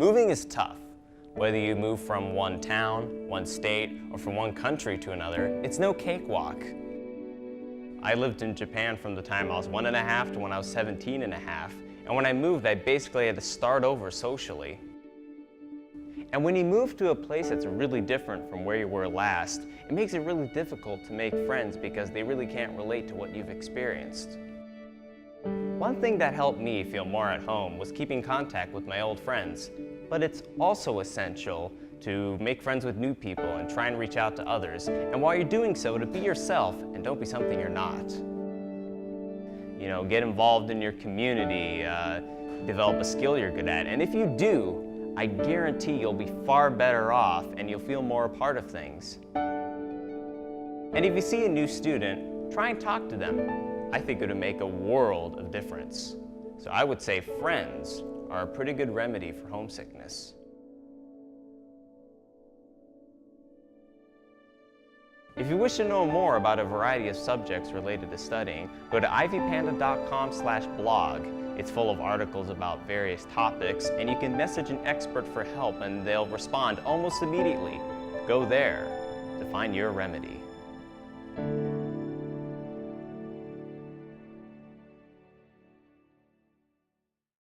Moving is tough. Whether you move from one town, one state, or from one country to another, it's no cakewalk. I lived in Japan from the time I was 1.5 to when I was 17.5, and when I moved, I basically had to start over socially. And when you move to a place that's really different from where you were last, it makes it really difficult to make friends because they really can't relate to what you've experienced. One thing that helped me feel more at home was keeping contact with my old friends, but it's also essential to make friends with new people and try and reach out to others. And while you're doing so, to be yourself and don't be something you're not. You know, get involved in your community, develop a skill you're good at, and if you do, I guarantee you'll be far better off and you'll feel more a part of things. And if you see a new student, try and talk to them. I think it would make a world of difference. So I would say friends are a pretty good remedy for homesickness. If you wish to know more about a variety of subjects related to studying, go to IvyPanda.com/blog. It's full of articles about various topics, and you can message an expert for help and they'll respond almost immediately. Go there to find your remedy.